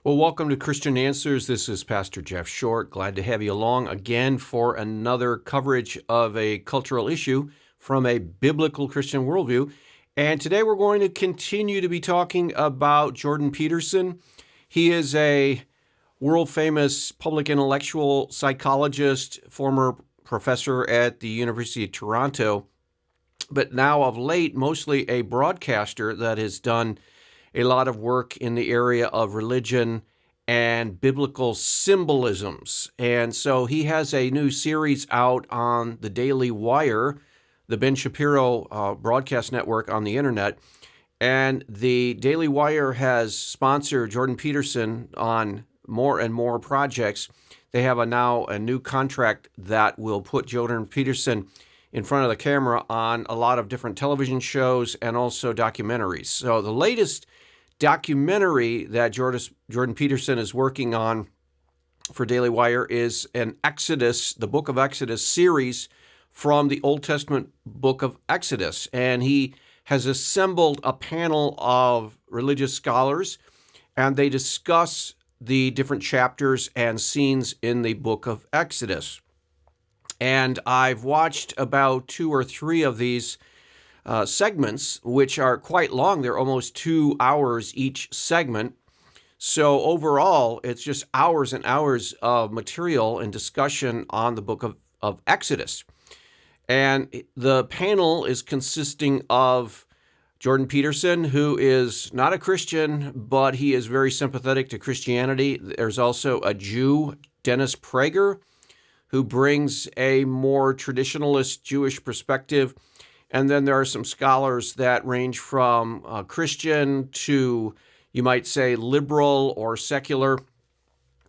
Well, welcome to Christian Answers. This is Pastor Jeff Short. Glad to have you along again for another coverage of a cultural issue from a biblical Christian worldview. And today we're going to continue to be talking about Jordan Peterson. He is a world-famous public intellectual psychologist, former professor at the University of Toronto, but now of late mostly a broadcaster that has done a lot of work in the area of religion and biblical symbolisms. And so he has a new series out on the Daily Wire, the Ben Shapiro broadcast network on the internet. And the Daily Wire has sponsored Jordan Peterson on more and more projects. They have now a new contract that will put Jordan Peterson in front of the camera on a lot of different television shows and also documentaries. So the latest documentary that Jordan Peterson is working on for Daily Wire is an Exodus, the Book of Exodus series from the Old Testament Book of Exodus. And he has assembled a panel of religious scholars, and they discuss the different chapters and scenes in the Book of Exodus. And I've watched about 2 or 3 of these segments, which are quite long. They're almost 2 hours each segment. So overall, it's just hours and hours of material and discussion on the book of Exodus. And the panel is consisting of Jordan Peterson, who is not a Christian, but he is very sympathetic to Christianity. There's also a Jew, Dennis Prager, who brings a more traditionalist Jewish perspective. And then there are some scholars that range from Christian to, you might say, liberal or secular,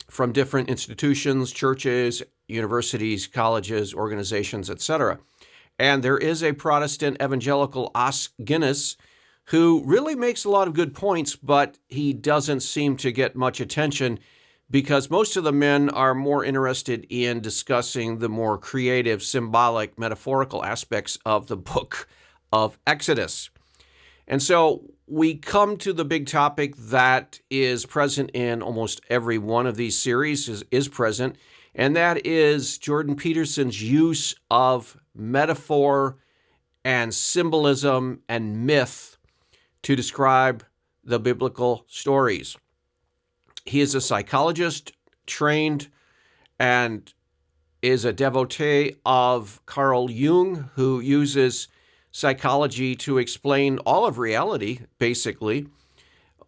from different institutions, churches, universities, colleges, organizations, etc. And there is a Protestant evangelical, Os Guinness, who really makes a lot of good points, but he doesn't seem to get much attention because most of the men are more interested in discussing the more creative, symbolic, metaphorical aspects of the book of Exodus. And so we come to the big topic that is present in almost every one of these series, is present, and that is Jordan Peterson's use of metaphor and symbolism and myth to describe the biblical stories. He is a psychologist, trained, and is a devotee of Carl Jung, who uses psychology to explain all of reality, basically,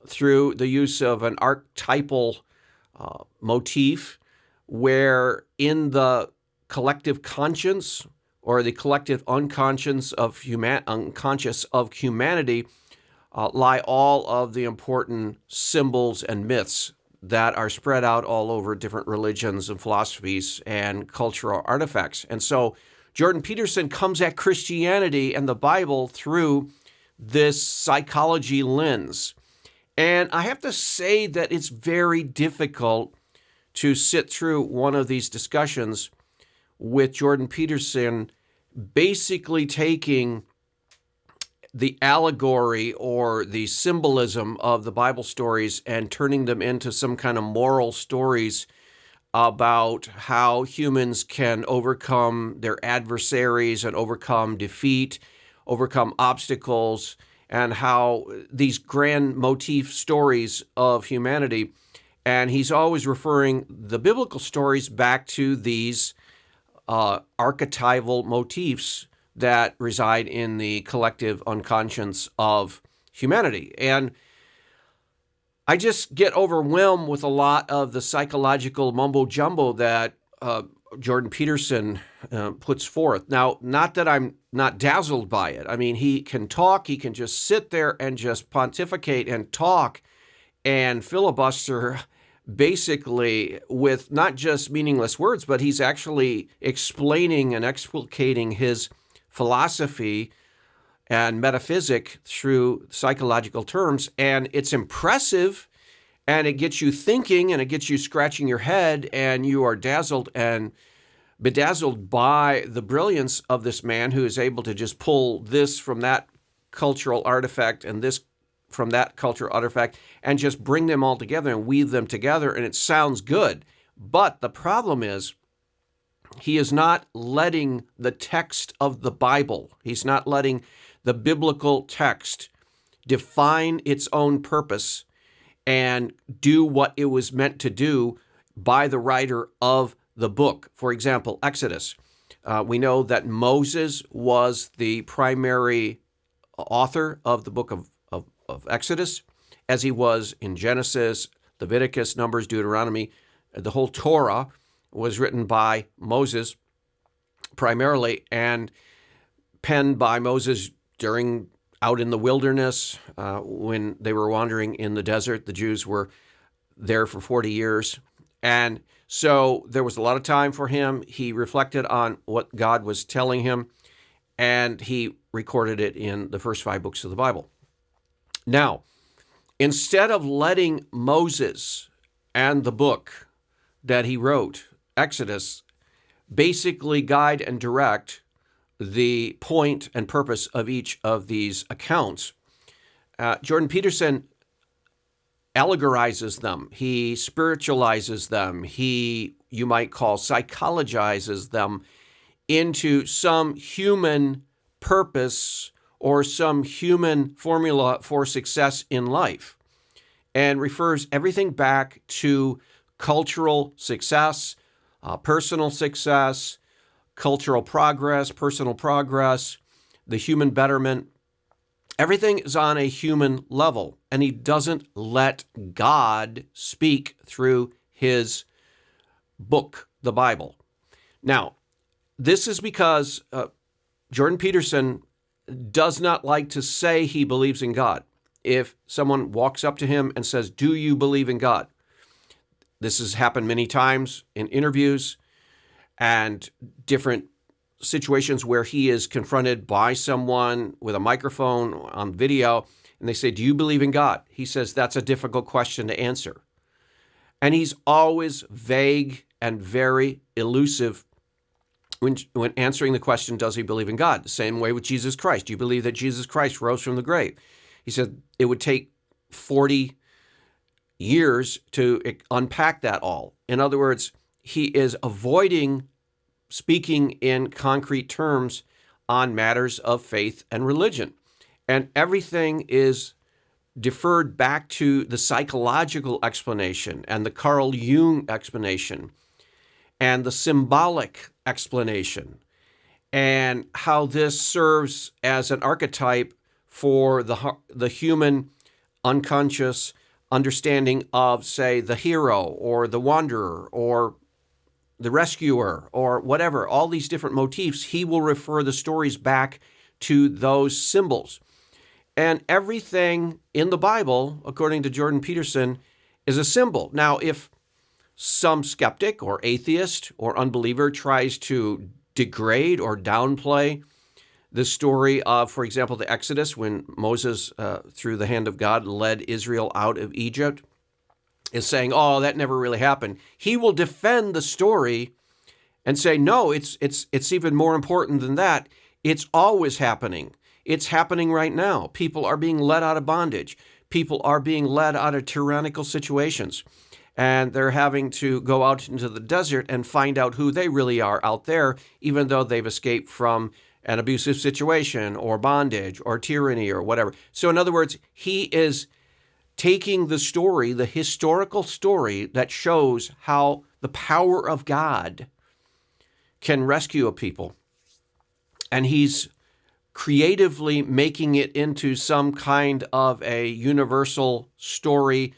through the use of an archetypal motif, where in the collective conscience or the collective unconscious of humanity lie all of the important symbols and myths that are spread out all over different religions and philosophies and cultural artifacts. And so Jordan Peterson comes at Christianity and the Bible through this psychology lens. And I have to say that it's very difficult to sit through one of these discussions with Jordan Peterson basically taking the allegory or the symbolism of the Bible stories and turning them into some kind of moral stories about how humans can overcome their adversaries and overcome defeat, overcome obstacles, and how these grand motif stories of humanity. And he's always referring the biblical stories back to these archetypal motifs that reside in the collective unconscious of humanity. And I just get overwhelmed with a lot of the psychological mumbo-jumbo that Jordan Peterson puts forth. Now, not that I'm not dazzled by it. I mean, he can talk, he can just sit there and just pontificate and talk and filibuster basically with not just meaningless words, but he's actually explaining and explicating his philosophy and metaphysic through psychological terms. And it's impressive, and it gets you thinking, and it gets you scratching your head, and you are dazzled and bedazzled by the brilliance of this man who is able to just pull this from that cultural artifact and this from that cultural artifact and just bring them all together and weave them together, and it sounds good. But the problem is, he is not letting the text of the Bible, he's not letting the biblical text define its own purpose and do what it was meant to do by the writer of the book. For example, Exodus. We know that Moses was the primary author of the book of Exodus, as he was in Genesis, Leviticus, Numbers, Deuteronomy. The whole Torah was written by Moses primarily and penned by Moses during out in the wilderness when they were wandering in the desert. The Jews were there for 40 years. And so there was a lot of time for him. He reflected on what God was telling him, and he recorded it in the first 5 books of the Bible. Now, instead of letting Moses and the book that he wrote, Exodus, basically guide and direct the point and purpose of each of these accounts, Jordan Peterson allegorizes them. He spiritualizes them. He, you might call, psychologizes them into some human purpose or some human formula for success in life, and refers everything back to cultural success, personal success, cultural progress, personal progress, the human betterment. Everything is on a human level, and he doesn't let God speak through his book, the Bible. Now, this is because Jordan Peterson does not like to say he believes in God. If someone walks up to him and says, "Do you believe in God?" This has happened many times in interviews and different situations where he is confronted by someone with a microphone on video, and they say, "Do you believe in God?" He says, "That's a difficult question to answer." And he's always vague and very elusive when answering the question, does he believe in God? The same way with Jesus Christ. Do you believe that Jesus Christ rose from the grave? He said it would take 40 years to unpack that all. In other words, he is avoiding speaking in concrete terms on matters of faith and religion. And everything is deferred back to the psychological explanation and the Carl Jung explanation and the symbolic explanation, and how this serves as an archetype for the human unconscious understanding of, say, the hero or the wanderer or the rescuer or whatever, all these different motifs. He will refer the stories back to those symbols. And everything in the Bible, according to Jordan Peterson, is a symbol. Now, if some skeptic or atheist or unbeliever tries to degrade or downplay the story of, for example, the Exodus, when Moses, through the hand of God, led Israel out of Egypt, is saying, "Oh, that never really happened," he will defend the story and say, "No, it's even more important than that. It's always happening. It's happening right now. People are being led out of bondage. People are being led out of tyrannical situations. And they're having to go out into the desert and find out who they really are out there, even though they've escaped from an abusive situation or bondage or tyranny or whatever." So in other words, he is taking the story, the historical story that shows how the power of God can rescue a people, and he's creatively making it into some kind of a universal story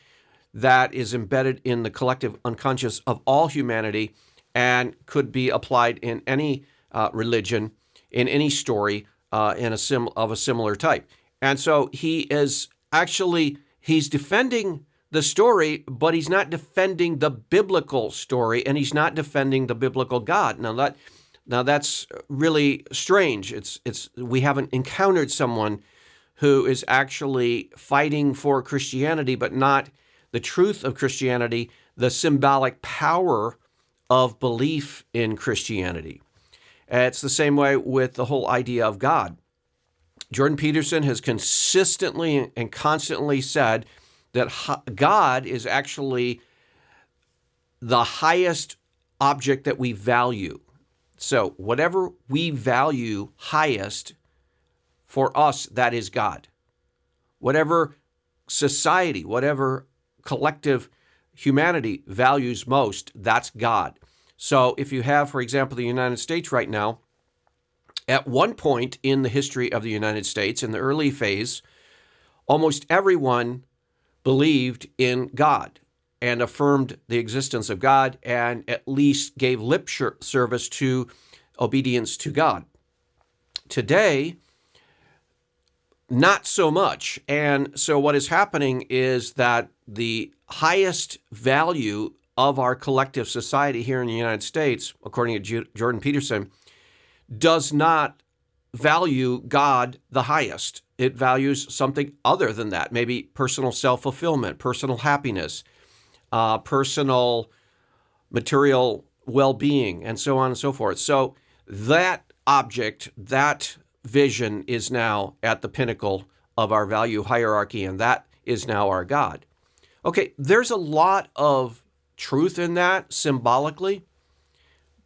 that is embedded in the collective unconscious of all humanity and could be applied in any religion, in any story of a similar type. And so he is actually, he's defending the story, but he's not defending the biblical story, and he's not defending the biblical God. Now that's really strange. We haven't encountered someone who is actually fighting for Christianity, but not the truth of Christianity, the symbolic power of belief in Christianity. It's the same way with the whole idea of God. Jordan Peterson has consistently and constantly said that God is actually the highest object that we value. So whatever we value highest, for us, that is God. Whatever society, whatever collective humanity values most, that's God. So if you have, for example, the United States right now, at one point in the history of the United States, in the early phase, almost everyone believed in God and affirmed the existence of God and at least gave lip service to obedience to God. Today, not so much. And so what is happening is that the highest value of our collective society here in the United States, according to Jordan Peterson, does not value God the highest. It values something other than that, maybe personal self-fulfillment, personal happiness, personal material well-being, and so on and so forth. So that object, that vision is now at the pinnacle of our value hierarchy, and that is now our God. Okay, there's a lot of truth in that symbolically,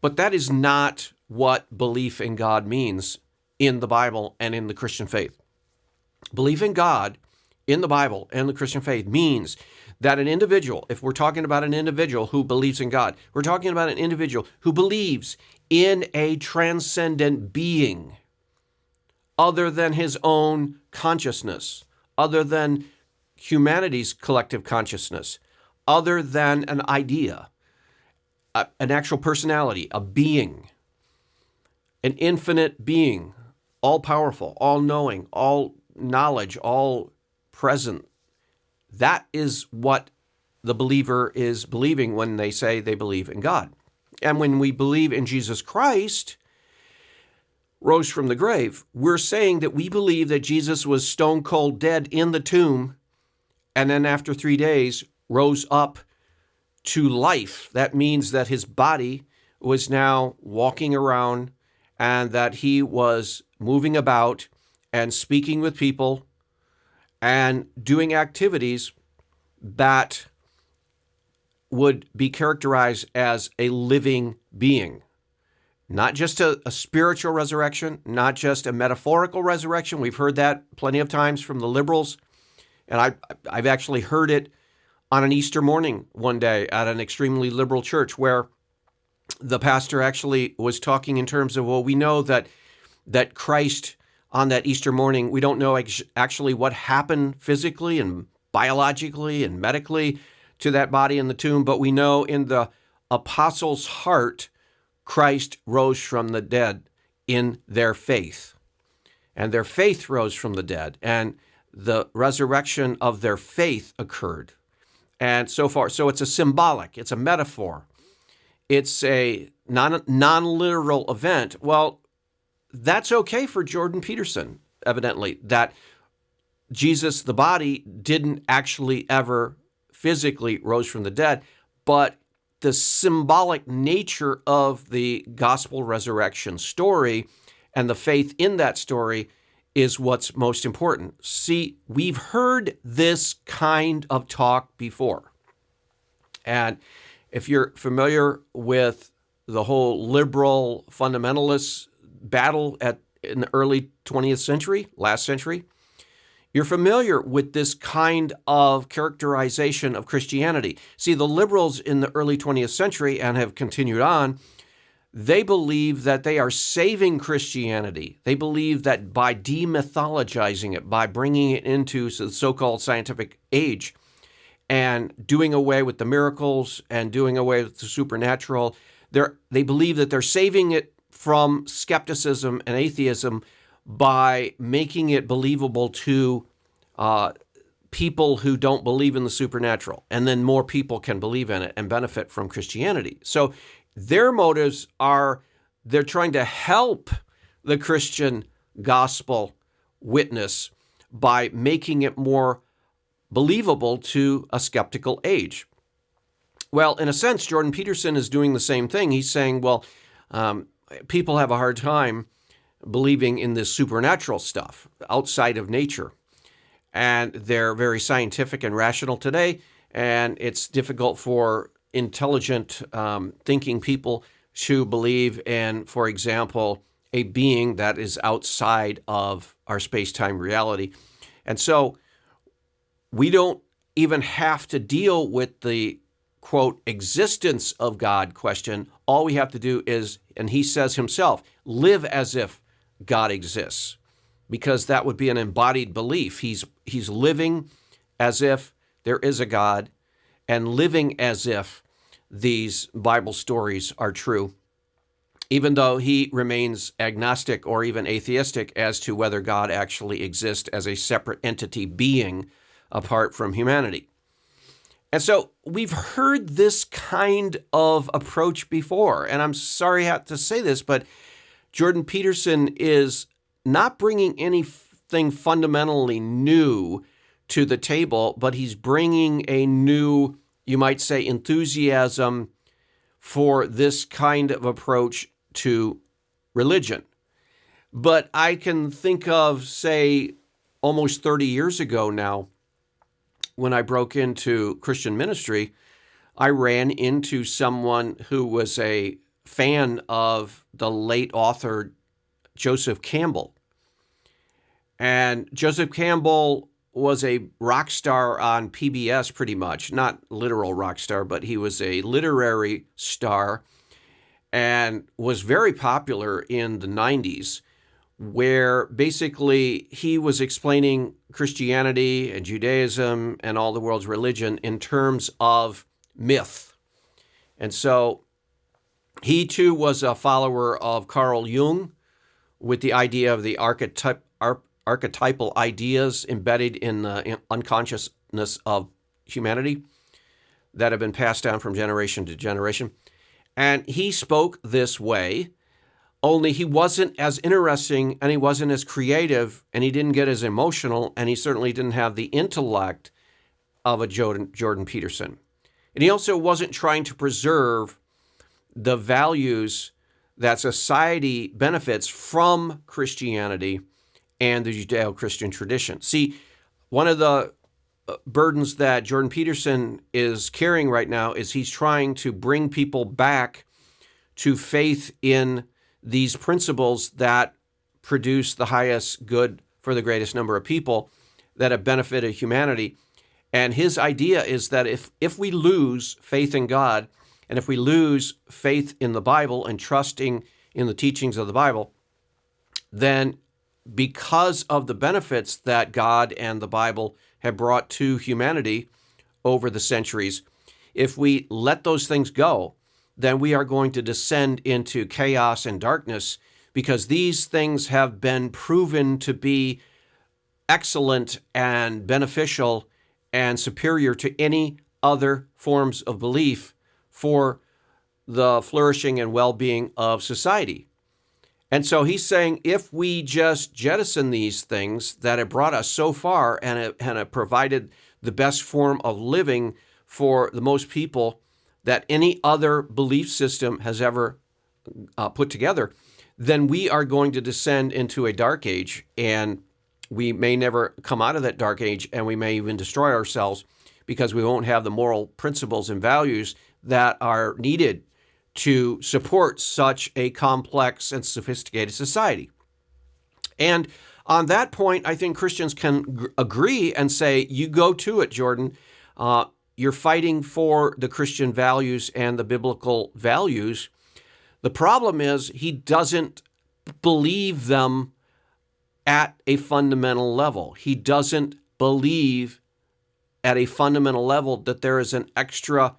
but that is not what belief in God means in the Bible and in the Christian faith. Belief in God in the Bible and the Christian faith means that an individual, if we're talking about an individual who believes in God, we're talking about an individual who believes in a transcendent being other than his own consciousness, other than humanity's collective consciousness, other than an idea, an actual personality, a being, an infinite being, all-powerful, all-knowing, all knowledge, all present. That is what the believer is believing when they say they believe in God. And when we believe in Jesus Christ, rose from the grave, we're saying that we believe that Jesus was stone cold dead in the tomb, and then after 3 days rose up to life. That means that his body was now walking around and that he was moving about and speaking with people and doing activities that would be characterized as a living being. Not just a spiritual resurrection, not just a metaphorical resurrection. We've heard that plenty of times from the liberals. And I've actually heard it on an Easter morning one day at an extremely liberal church where the pastor actually was talking in terms of, well, we know that Christ on that Easter morning, we don't know actually what happened physically and biologically and medically to that body in the tomb, but we know in the apostles' heart, Christ rose from the dead in their faith. And their faith rose from the dead, and the resurrection of their faith occurred. And so far, so it's a symbolic, it's a metaphor. It's a non-literal event. Well, that's okay for Jordan Peterson, evidently, that Jesus, the body, didn't actually ever physically rose from the dead, but the symbolic nature of the gospel resurrection story and the faith in that story is what's most important. See, we've heard this kind of talk before. And if you're familiar with the whole liberal fundamentalist battle in the early 20th century, last century, you're familiar with this kind of characterization of Christianity. See, the liberals in the early 20th century and have continued on, they believe that they are saving Christianity. They believe that by demythologizing it, by bringing it into the so-called scientific age and doing away with the miracles and doing away with the supernatural, they believe that they're saving it from skepticism and atheism by making it believable to people who don't believe in the supernatural. And then more people can believe in it and benefit from Christianity. So their motives are, they're trying to help the Christian gospel witness by making it more believable to a skeptical age. Well, in a sense, Jordan Peterson is doing the same thing. He's saying, well, people have a hard time believing in this supernatural stuff outside of nature. And they're very scientific and rational today, and it's difficult for intelligent thinking people to believe in, for example, a being that is outside of our space-time reality. And so we don't even have to deal with the, quote, existence of God question. All we have to do is, and he says himself, live as if God exists, because that would be an embodied belief. He's living as if there is a God and living as if these Bible stories are true, even though he remains agnostic or even atheistic as to whether God actually exists as a separate entity being apart from humanity. And so we've heard this kind of approach before, and I'm sorry I have to say this, but Jordan Peterson is not bringing anything fundamentally new to the table, but he's bringing a new, you might say, enthusiasm for this kind of approach to religion. But I can think of, say, almost 30 years ago now, when I broke into Christian ministry, I ran into someone who was a fan of the late author Joseph Campbell. And Joseph Campbell was a rock star on PBS pretty much, not literal rock star, but he was a literary star and was very popular in the 90s, where basically he was explaining Christianity and Judaism and all the world's religion in terms of myth. And so he too was a follower of Carl Jung with the idea of the archetypal ideas embedded in the unconsciousness of humanity that have been passed down from generation to generation. And he spoke this way, only he wasn't as interesting and he wasn't as creative and he didn't get as emotional and he certainly didn't have the intellect of a Jordan Peterson. And he also wasn't trying to preserve the values that society benefits from Christianity and the Judeo-Christian tradition. See, one of the burdens that Jordan Peterson is carrying right now is he's trying to bring people back to faith in these principles that produce the highest good for the greatest number of people that have benefited humanity. And his idea is that if we lose faith in God, and if we lose faith in the Bible and trusting in the teachings of the Bible, then because of the benefits that God and the Bible have brought to humanity over the centuries, if we let those things go, then we are going to descend into chaos and darkness, because these things have been proven to be excellent and beneficial and superior to any other forms of belief for the flourishing and well-being of society. And so he's saying if we just jettison these things that have brought us so far and have provided the best form of living for the most people that any other belief system has ever put together, then we are going to descend into a dark age, and we may never come out of that dark age, and we may even destroy ourselves because we won't have the moral principles and values that are needed to support such a complex and sophisticated society. And on that point, I think Christians can agree and say, you go to it, Jordan. You're fighting for the Christian values and the biblical values. The problem is he doesn't believe them at a fundamental level. He doesn't believe at a fundamental level that there is an extra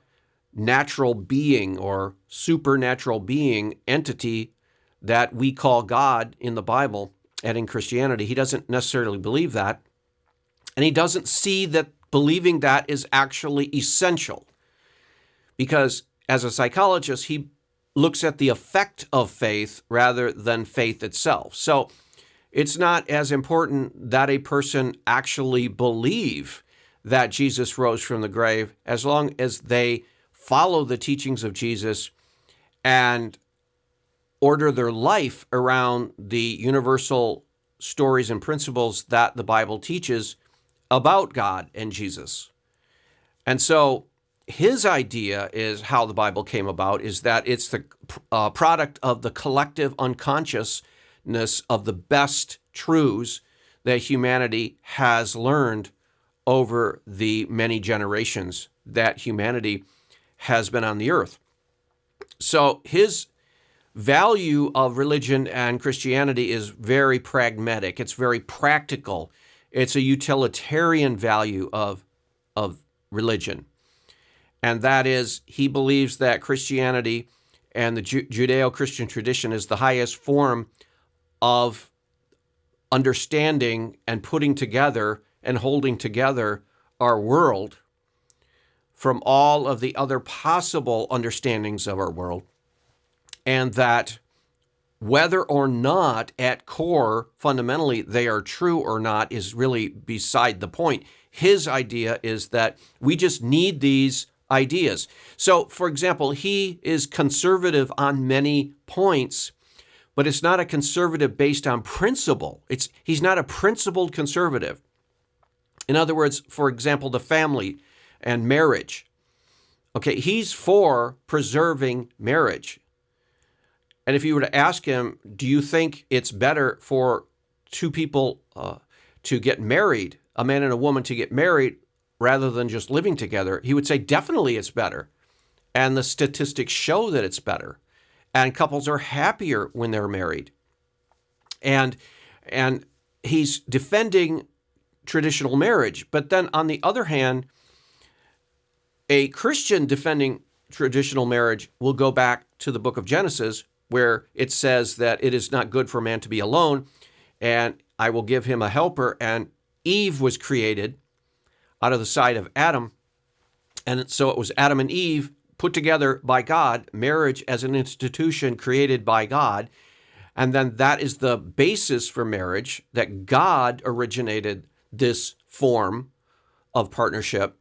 natural being or supernatural being entity that we call God in the Bible and in Christianity. He doesn't necessarily believe that. And he doesn't see that believing that is actually essential, because as a psychologist, he looks at the effect of faith rather than faith itself. So it's not as important that a person actually believe that Jesus rose from the grave, as long as they follow the teachings of Jesus and order their life around the universal stories and principles that the Bible teaches about God and Jesus. And so his idea is how the Bible came about is that it's the product of the collective unconsciousness of the best truths that humanity has learned over the many generations that humanity has been on the earth. So his value of religion and Christianity is very pragmatic. It's very practical. It's a utilitarian value of religion. And that is, he believes that Christianity and the Judeo-Christian tradition is the highest form of understanding and putting together and holding together our world from all of the other possible understandings of our world. And that whether or not at core, fundamentally, they are true or not is really beside the point. His idea is that we just need these ideas. So, for example, he is conservative on many points, but it's not a conservative based on principle. He's not a principled conservative. In other words, for example, the family and marriage. Okay, he's for preserving marriage. And if you were to ask him, do you think it's better for two people to get married, a man and a woman to get married, rather than just living together? He would say, definitely it's better. And the statistics show that it's better. And couples are happier when they're married. And he's defending traditional marriage. But then on the other hand, a Christian defending traditional marriage will go back to the book of Genesis, where it says that it is not good for man to be alone, and I will give him a helper. And Eve was created out of the side of Adam. And so it was Adam and Eve put together by God, marriage as an institution created by God. And then that is the basis for marriage, that God originated this form of partnership,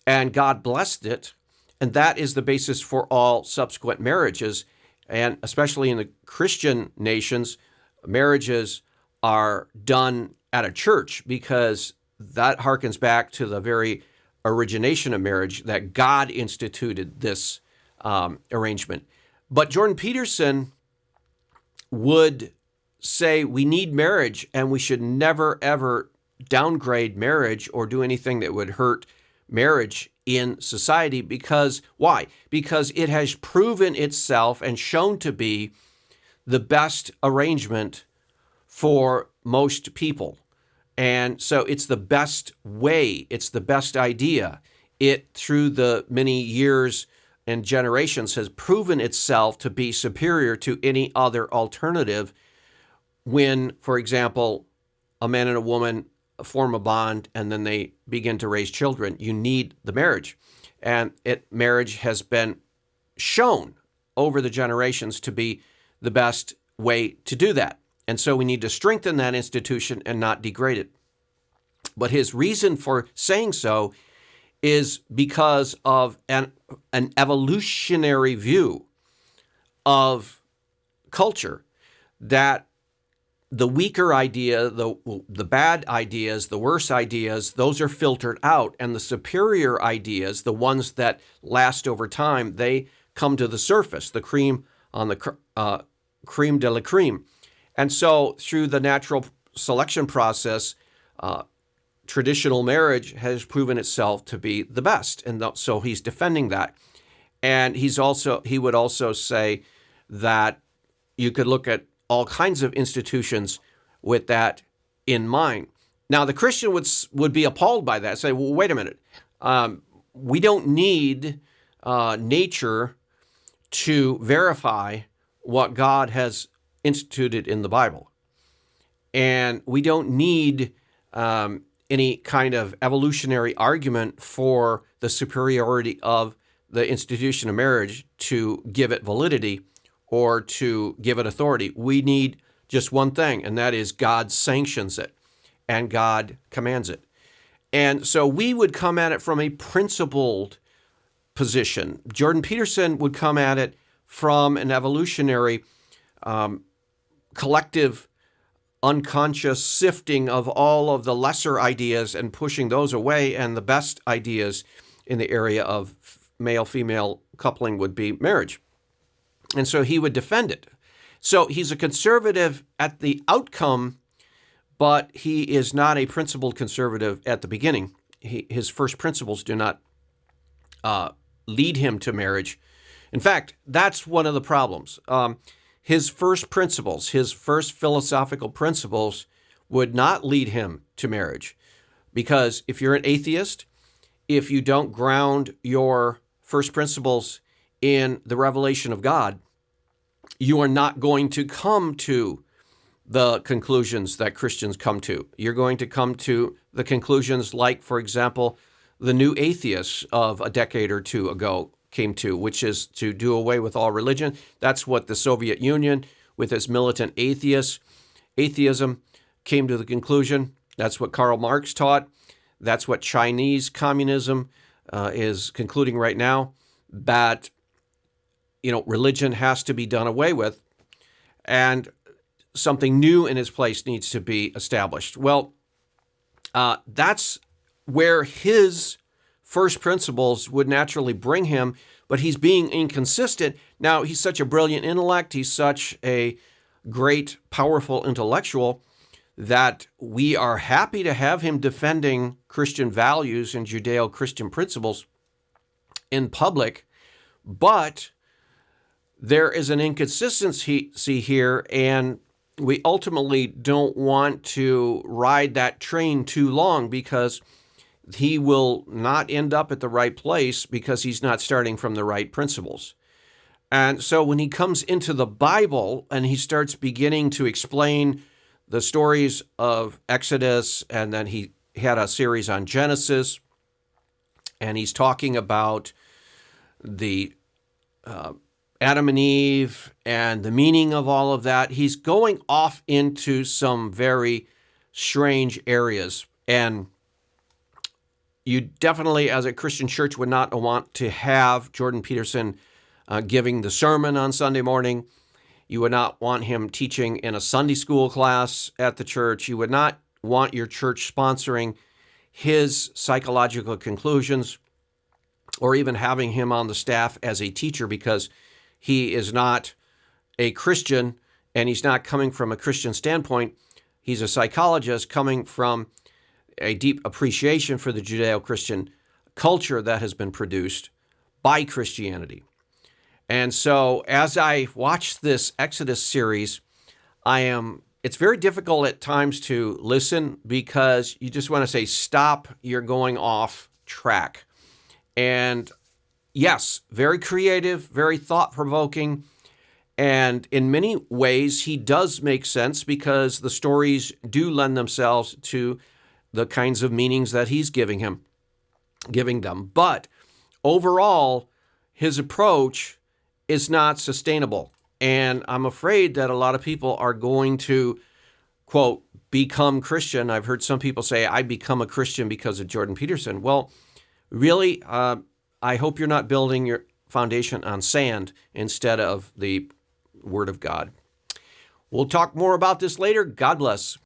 and God blessed it. And that is the basis for all subsequent marriages. And especially in the Christian nations, marriages are done at a church because that harkens back to the very origination of marriage, that God instituted this arrangement. But Jordan Peterson would say we need marriage and we should never, ever downgrade marriage or do anything that would hurt marriage in society. Because why? Because it has proven itself and shown to be the best arrangement for most people. And so it's the best way, it's the best idea. It, through the many years and generations, has proven itself to be superior to any other alternative when, for example, a man and a woman form a bond and then they begin to raise children. You need the marriage. And marriage has been shown over the generations to be the best way to do that. And so we need to strengthen that institution and not degrade it. But his reason for saying so is because of an evolutionary view of culture, that the weaker idea, the bad ideas, the worse ideas, those are filtered out. And the superior ideas, the ones that last over time, they come to the surface, the cream on the creme de la creme. And so through the natural selection process, traditional marriage has proven itself to be the best. And so he's defending that. And he would also say that you could look at all kinds of institutions with that in mind. Now, the Christian would be appalled by that, say, well, wait a minute. We don't need nature to verify what God has instituted in the Bible. And we don't need any kind of evolutionary argument for the superiority of the institution of marriage to give it validity or to give it authority. We need just one thing, and that is God sanctions it and God commands it. And so we would come at it from a principled position. Jordan Peterson would come at it from an evolutionary collective unconscious sifting of all of the lesser ideas and pushing those away, and the best ideas in the area of male-female coupling would be marriage. And so he would defend it. So he's a conservative at the outcome, but he is not a principled conservative at the beginning. His first principles do not lead him to marriage. In fact, that's one of the problems. His first principles, his first philosophical principles would not lead him to marriage. Because if you're an atheist, if you don't ground your first principles in the revelation of God, you are not going to come to the conclusions that Christians come to. You're going to come to the conclusions like, for example, the new atheists of a decade or two ago came to, which is to do away with all religion. That's what the Soviet Union, with its militant atheism, came to the conclusion. That's what Karl Marx taught. That's what Chinese communism is concluding right now, that religion has to be done away with, and something new in its place needs to be established. Well, that's where his first principles would naturally bring him, but he's being inconsistent. Now, he's such a brilliant intellect, he's such a great, powerful intellectual, that we are happy to have him defending Christian values and Judeo-Christian principles in public, but there is an inconsistency here, and we ultimately don't want to ride that train too long, because he will not end up at the right place because he's not starting from the right principles. And so when he comes into the Bible and he starts beginning to explain the stories of Exodus, and then he had a series on Genesis, and he's talking about the Adam and Eve and the meaning of all of that, he's going off into some very strange areas. And you definitely, as a Christian church, would not want to have Jordan Peterson giving the sermon on Sunday morning. You would not want him teaching in a Sunday school class at the church. You would not want your church sponsoring his psychological conclusions, or even having him on the staff as a teacher, because he is not a Christian and he's not coming from a Christian standpoint. He's a psychologist coming from a deep appreciation for the Judeo-Christian culture that has been produced by Christianity. And so as I watch this Exodus series, it's very difficult at times to listen, because you just want to say, stop, you're going off track. And yes, very creative, very thought-provoking, and in many ways he does make sense, because the stories do lend themselves to the kinds of meanings that he's giving them. But overall, his approach is not sustainable. And I'm afraid that a lot of people are going to, quote, become Christian. I've heard some people say, I become a Christian because of Jordan Peterson. Well, really, I hope you're not building your foundation on sand instead of the Word of God. We'll talk more about this later. God bless.